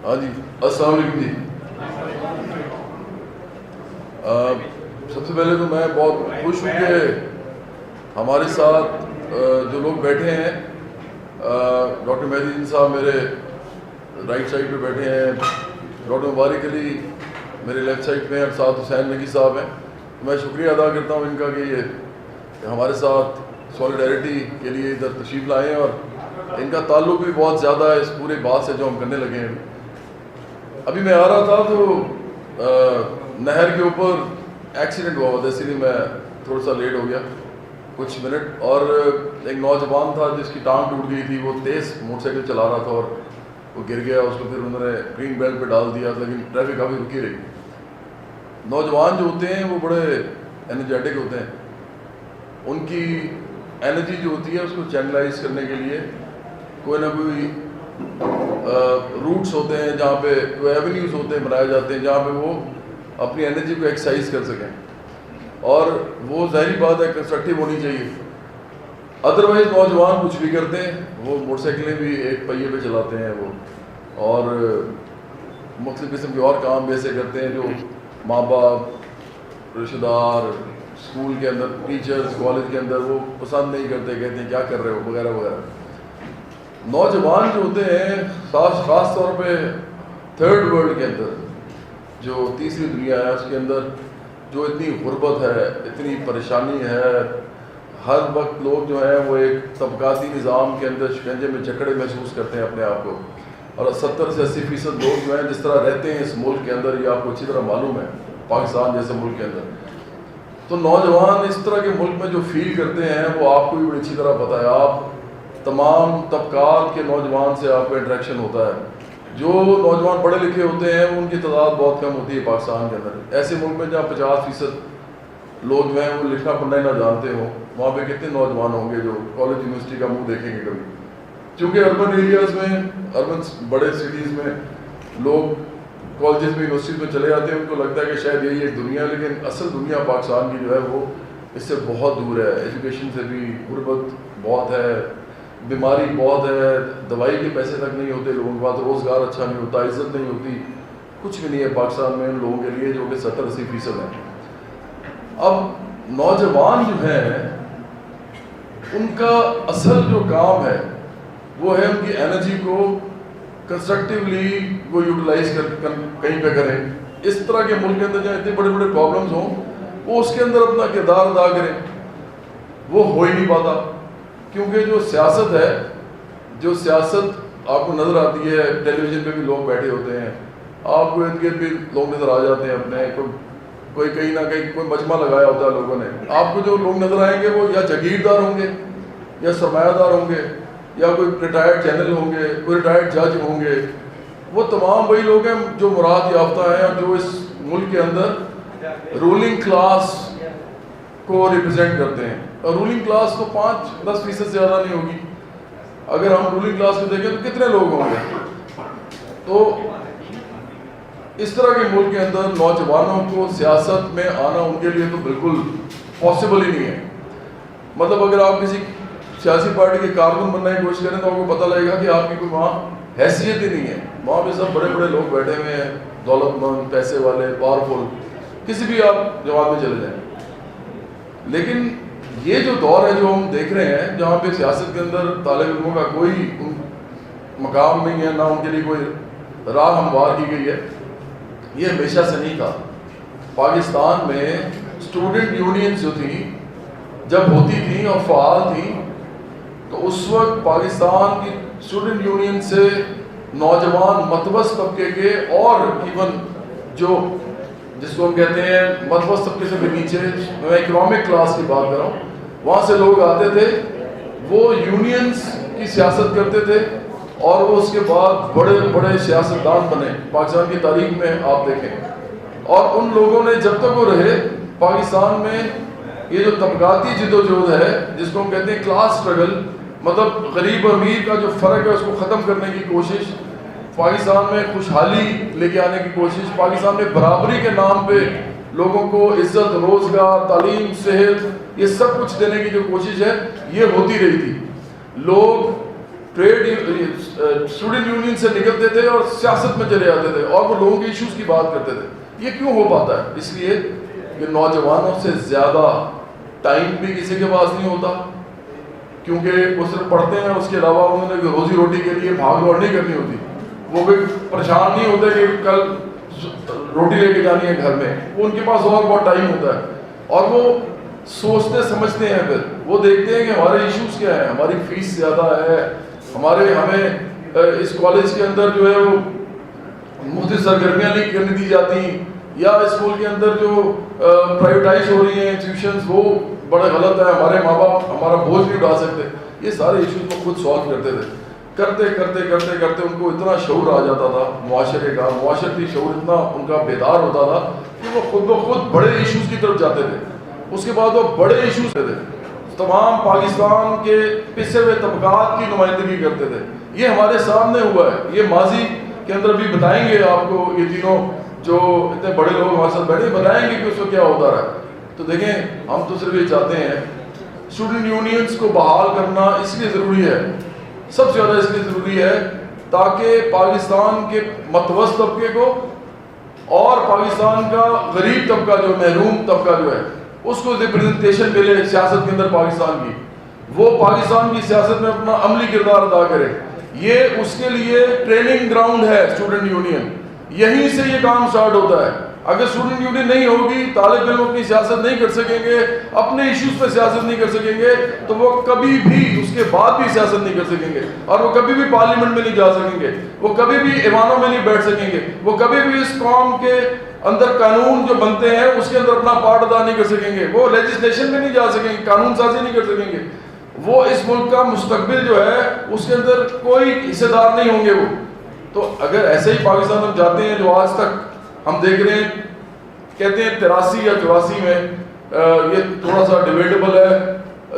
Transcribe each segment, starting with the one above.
ہاں جی، السلام علیکم جی. سب سے پہلے تو میں بہت خوش ہوں کہ ہمارے ساتھ جو لوگ بیٹھے ہیں، ڈاکٹر مہدی الدین صاحب میرے رائٹ سائڈ پہ بیٹھے ہیں، ڈاکٹر مبارک علی میرے لیفٹ سائڈ پہ ہیں، اور ساتھ حسین نقی صاحب ہیں. میں شکریہ ادا کرتا ہوں ان کا کہ یہ ہمارے ساتھ سولیڈیرٹی کے لیے ادھر تشریف لائے ہیں، اور ان کا تعلق بھی بہت زیادہ ہے اس پورے بات سے جو ہم کرنے لگے ہیں. ابھی میں آ رہا تھا تو نہر کے اوپر ایکسیڈنٹ ہوا تھا، اسی لیے میں تھوڑا سا لیٹ ہو گیا کچھ منٹ. اور ایک نوجوان تھا جس کی ٹانگ ٹوٹ گئی تھی، وہ تیز موٹر سائیکل چلا رہا تھا اور وہ گر گیا. اس کو پھر انہوں نے گرین بیلٹ پہ ڈال دیا، لیکن ٹریفک کافی رکی رہی. نوجوان جو ہوتے ہیں وہ بڑے انرجیٹک ہوتے ہیں، ان کی انرجی جو ہوتی ہے اس کو چینلائز کرنے کے لیے کوئی نہ کوئی روٹس ہوتے ہیں، جہاں پہ کوئی ایونیوز ہوتے ہیں بنائے جاتے ہیں جہاں پہ وہ اپنی انرجی کو ایکسرسائز کر سکیں. اور وہ ظاہری بات ہے کنسٹرکٹیو ہونی چاہیے. ادروائز نوجوان کچھ بھی کرتے ہیں، وہ موٹر سائیکلیں بھی ایک پہیے پہ چلاتے ہیں وہ، اور مختلف قسم کے اور کام بھی ایسے کرتے ہیں جو ماں باپ، رشتہ دار، اسکول کے اندر ٹیچرز، کالج کے اندر وہ پسند نہیں کرتے، کہتے ہیں کیا کر رہے ہو وغیرہ وغیرہ. نوجوان جو ہوتے ہیں خاص طور پہ تھرڈ ورلڈ کے اندر، جو تیسری دنیا ہے، اس کے اندر جو اتنی غربت ہے، اتنی پریشانی ہے، ہر وقت لوگ جو ہیں وہ ایک طبقاتی نظام کے اندر شکنجے میں جکڑے محسوس کرتے ہیں اپنے آپ کو. اور 70 سے 80% لوگ جو ہیں جس طرح رہتے ہیں اس ملک کے اندر، یہ آپ کو اچھی طرح معلوم ہے پاکستان جیسے ملک کے اندر. تو نوجوان اس طرح کے ملک میں جو فیل کرتے ہیں وہ آپ کو بھی بڑی اچھی طرح پتہ ہے. آپ تمام طبقات کے نوجوان سے آپ کا انٹریکشن ہوتا ہے. جو نوجوان پڑھے لکھے ہوتے ہیں ان کی تعداد بہت کم ہوتی ہے پاکستان کے اندر. ایسے ملک میں جہاں 50% لوگ جو ہیں وہ لکھنا پڑھنا ہی نہ جانتے ہوں، وہاں پہ کتنے نوجوان ہوں گے جو کالج یونیورسٹی کا منہ دیکھیں گے کبھی. چونکہ اربن ایریاز میں، اربن بڑے سٹیز میں لوگ کالجز میں یونیورسٹیز میں چلے جاتے ہیں، ان کو لگتا ہے کہ شاید یہی ایک دنیا ہے، لیکن اصل دنیا پاکستان کی جو ہے وہ اس سے بہت دور ہے. ایجوکیشن سے بھی غربت بہت ہے، بیماری بہت ہے، دوائی کے پیسے تک نہیں ہوتے لوگوں کے پاس، روزگار اچھا نہیں ہوتا، عزت نہیں ہوتی، کچھ بھی نہیں ہے پاکستان میں ان لوگوں کے لیے جو کہ 70-80% ہیں. اب نوجوان جو ہیں ان کا اصل جو کام ہے وہ ہے ان کی انرجی کو کنسٹرکٹیولی وہ یوٹیلائز کہیں پہ کریں. اس طرح کے ملک کے اندر جہاں اتنے بڑے بڑے پرابلمز ہوں وہ اس کے اندر اپنا کردار ادا کریں. وہ ہو ہی نہیں پاتا، کیونکہ جو سیاست ہے، جو سیاست آپ کو نظر آتی ہے، ٹیلی ویژن پہ بھی لوگ بیٹھے ہوتے ہیں، آپ کو ارد گرد بھی لوگ نظر آ جاتے ہیں اپنے، کوئی کہیں نہ کہیں کوئی مجمع لگایا ہوتا ہے لوگوں نے. آپ کو جو لوگ نظر آئیں گے وہ یا جاگیردار ہوں گے، یا سرمایہ دار ہوں گے، یا کوئی ریٹائرڈ جنرل ہوں گے، کوئی ریٹائرڈ جج ہوں گے. وہ تمام وہی لوگ ہیں جو مراد یافتہ ہیں اور جو اس ملک کے اندر رولنگ کلاس کو ریپرزینٹ کرتے ہیں. اور رولنگ کلاس تو 5-10% سے زیادہ نہیں ہوگی. اگر ہم رولنگ کلاس کو دیکھیں تو کتنے لوگ ہوں گے؟ تو اس طرح کے ملک کے اندر نوجوانوں کو سیاست میں آنا ان کے لیے تو بالکل پاسبل ہی نہیں ہے. مطلب اگر آپ کسی سیاسی پارٹی کے کارکن بننے کی کوشش کریں تو آپ کو پتہ لگے گا کہ آپ کی کوئی وہاں حیثیت ہی نہیں ہے. وہاں پہ سب بڑے بڑے لوگ بیٹھے ہوئے ہیں، دولت مند، پیسے والے، پاورفل، کسی بھی آپ جماعت میں چلے جائیں. لیکن یہ جو دور ہے جو ہم دیکھ رہے ہیں، جہاں پہ سیاست کے اندر طالب علموں کا کوئی مقام نہیں ہے، نہ ان کے لیے کوئی راہ ہموار کی گئی ہے، یہ ہمیشہ سے نہیں تھا. پاکستان میں اسٹوڈنٹ یونینز جو تھیں جب ہوتی تھیں اور فعال تھیں، تو اس وقت پاکستان کی اسٹوڈنٹ یونین سے نوجوان متوسط طبقے کے اور ایون جو جس کو ہم کہتے ہیں متوسط طبقے سے بھی نیچے، میں اکنامک کلاس کی بات کر رہا ہوں، وہاں سے لوگ آتے تھے، وہ یونینز کی سیاست کرتے تھے اور وہ اس کے بعد بڑے بڑے سیاستدان بنے. پاکستان کی تاریخ میں آپ دیکھیں، اور ان لوگوں نے جب تک وہ رہے پاکستان میں یہ جو طبقاتی جدوجہد ہے جس کو ہم کہتے ہیں کلاس سٹرگل، مطلب غریب اور امیر کا جو فرق ہے اس کو ختم کرنے کی کوشش، پاکستان میں خوشحالی لے کے آنے کی کوشش، پاکستان میں برابری کے نام پہ لوگوں کو عزت، روزگار، تعلیم، صحت، یہ سب کچھ دینے کی جو کوشش ہے یہ ہوتی رہی تھی. لوگ اسٹوڈنٹ یونین سے نکلتے تھے اور سیاست میں چلے جاتے تھے اور وہ لوگوں کے ایشوز کی بات کرتے تھے. یہ کیوں ہو پاتا ہے؟ اس لیے کہ نوجوانوں سے زیادہ ٹائم بھی کسی کے پاس نہیں ہوتا, کیونکہ وہ صرف پڑھتے ہیں, اس کے علاوہ انہوں نے روزی روٹی کے لیے بھاگ دوڑ نہیں کرنی ہوتی. وہ کوئی پریشان نہیں ہوتے کہ کل روٹی لے کے جانی ہے گھر میں, وہ ان کے پاس اور بہت ٹائم ہوتا ہے اور وہ سوچتے سمجھتے ہیں. پھر وہ دیکھتے ہیں کہ ہمارے ایشوز کیا ہیں, ہماری فیس زیادہ ہے, ہمیں اس کالج کے اندر جو ہے وہ مختلف سرگرمیاں نہیں کرنے دی جاتی, یا اسکول کے اندر جو پرائیویٹائز ہو رہی ہیں انسٹیٹیوشنز وہ بڑا غلط ہے, ہمارے ماں باپ ہمارا بوجھ نہیں اٹھا سکتے. یہ سارے ایشوز وہ خود سالو کرتے تھے. کرتے کرتے کرتے کرتے ان کو اتنا شعور آ جاتا تھا معاشرے کا, معاشرتی شعور اتنا ان کا بیدار ہوتا تھا کہ وہ خود بخود بڑے ایشوز کی طرف جاتے تھے. اس کے بعد وہ بڑے ایشوز تھے, تمام پاکستان کے پسے ہوئے طبقات کی نمائندگی کرتے تھے. یہ ہمارے سامنے ہوا ہے, یہ ماضی کے اندر بھی بتائیں گے آپ کو, یہ تینوں جو اتنے بڑے لوگ ہمارے ساتھ بیٹھے بتائیں گے کہ اس کو کیا ہوتا رہا. تو دیکھیں, ہم تو صرف یہ چاہتے ہیں اسٹوڈنٹ یونینز کو بحال کرنا اس لیے ضروری ہے, سب سے زیادہ اس لیے ضروری ہے تاکہ پاکستان کے متوسط طبقے کو اور پاکستان کا غریب طبقہ جو محروم طبقہ جو ہے اس کو ریپرزنٹیشن ملے سیاست کے اندر پاکستان کی, وہ پاکستان کی سیاست میں اپنا عملی کردار ادا کرے. یہ اس کے لیے ٹریننگ گراؤنڈ ہے اسٹوڈنٹ یونین, یہیں سے یہ کام سٹارٹ ہوتا ہے. اگر اسٹوڈنٹ یونین نہیں ہوگی, طالب علم اپنی سیاست نہیں کر سکیں گے, اپنے ایشوز پہ سیاست نہیں کر سکیں گے, تو وہ کبھی بھی اس کے بعد بھی سیاست نہیں کر سکیں گے, اور وہ کبھی بھی پارلیمنٹ میں نہیں جا سکیں گے, وہ کبھی بھی ایوانوں میں نہیں بیٹھ سکیں گے, وہ کبھی بھی اس قوم کے اندر قانون جو بنتے ہیں اس کے اندر اپنا پارٹ ادا نہیں کر سکیں گے, وہ لیجسلیشن میں نہیں جا سکیں گے, قانون سازی نہیں کر سکیں گے. وہ اس ملک کا مستقبل جو ہے اس کے اندر کوئی حصے دار نہیں ہوں گے وہ. تو اگر ایسے ہی پاکستان ہم جاتے ہیں جو آج تک ہم دیکھ رہے ہیں, کہتے ہیں 83 یا 84 میں, یہ تھوڑا سا ڈیبیٹیبل ہے,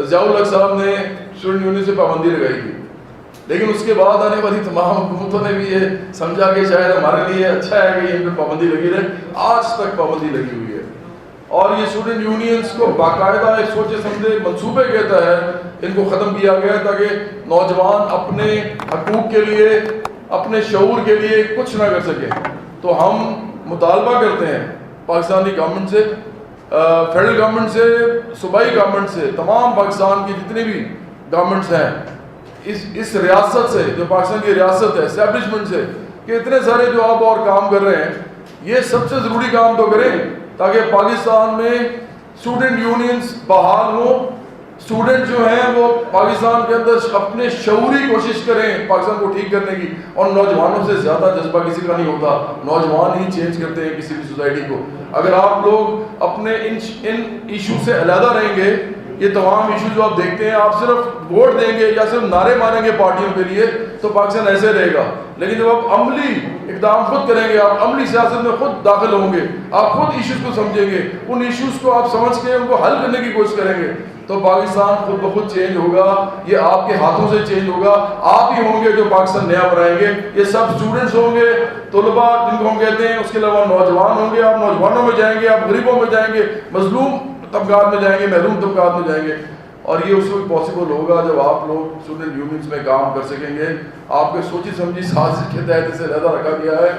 ضیاء الحق صاحب نے اسٹوڈنٹ یونین سے پابندی لگائی تھی, لیکن اس کے بعد آنے والی تمام حکومتوں نے بھی یہ سمجھا کہ شاید ہمارے لیے اچھا ہے کہ ان پہ پابندی لگی رہے. آج تک پابندی لگی ہوئی ہے, اور یہ اسٹوڈنٹ یونینز کو باقاعدہ ایک سوچے سمجھے منصوبے کہتا ہے, ان کو ختم کیا گیا تاکہ نوجوان اپنے حقوق کے لیے, اپنے شعور کے لیے کچھ نہ کر سکیں. تو ہم مطالبہ کرتے ہیں پاکستانی گورنمنٹ سے, فیڈرل گورنمنٹ سے, صوبائی گورنمنٹ سے, تمام پاکستان کی جتنی بھی گورنمنٹس ہیں, اس ریاست سے جو پاکستان کی ریاست ہے, اسٹیبلشمنٹ سے, کہ اتنے سارے جو آپ اور کام کر رہے ہیں یہ سب سے ضروری کام تو کریں تاکہ پاکستان میں اسٹوڈنٹ یونینز بحال ہوں. اسٹوڈنٹ جو ہیں وہ پاکستان کے اندر اپنے شعوری کوشش کریں پاکستان کو ٹھیک کرنے کی, اور نوجوانوں سے زیادہ جذبہ کسی کا نہیں ہوتا, نوجوان ہی چینج کرتے ہیں کسی بھی سوسائٹی کو. اگر آپ لوگ اپنے ان ایشو سے علیحدہ رہیں گے, یہ تمام ایشو جو آپ دیکھتے ہیں آپ صرف ووٹ دیں گے یا صرف نعرے ماریں گے پارٹیوں کے لیے, تو پاکستان ایسے رہے گا. لیکن جب آپ عملی اقدام خود کریں گے, آپ عملی سیاست میں خود داخل ہوں گے, آپ خود ایشوز کو سمجھیں گے, ان ایشوز کو آپ سمجھ کے ان کو حل کرنے کی کوشش کریں گے, تو پاکستان خود بخود چینج ہوگا. یہ آپ کے ہاتھوں سے چینج ہوگا, آپ ہی ہوں گے جو پاکستان نیا بنائیں گے. یہ سب اسٹوڈنٹس ہوں گے, طلباء جن کو ہم کہتے ہیں, اس کے علاوہ نوجوان ہوں گے. آپ نوجوانوں میں جائیں گے, آپ غریبوں میں جائیں گے, مظلوم طبقات میں جائیں گے, محروم طبقات میں جائیں گے. اور یہ اس وقت پاسبل ہوگا جب آپ لوگ اسٹوڈنٹ یونینز میں کام کر سکیں گے. آپ کے سوچی سمجھی سازش کے تحت اسے علیحدہ رکھا گیا ہے.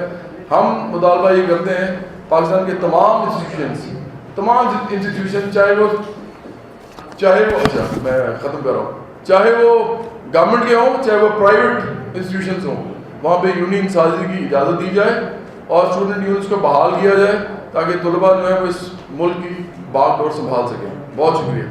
ہم مطالبہ یہ کرتے ہیں پاکستان کے تمام انسٹیٹیوشن, چاہے وہ اچھا میں ختم کر رہا ہوں, چاہے وہ گورنمنٹ کے ہوں چاہے وہ پرائیویٹ انسٹیٹیوشنز ہوں, وہاں پہ یونین سازی کی اجازت دی جائے اور اسٹوڈنٹ یونینز کو بحال کیا جائے تاکہ طلباء جو ہے وہ اس ملک کی باغ ڈور سنبھال سکیں. بہت شکریہ.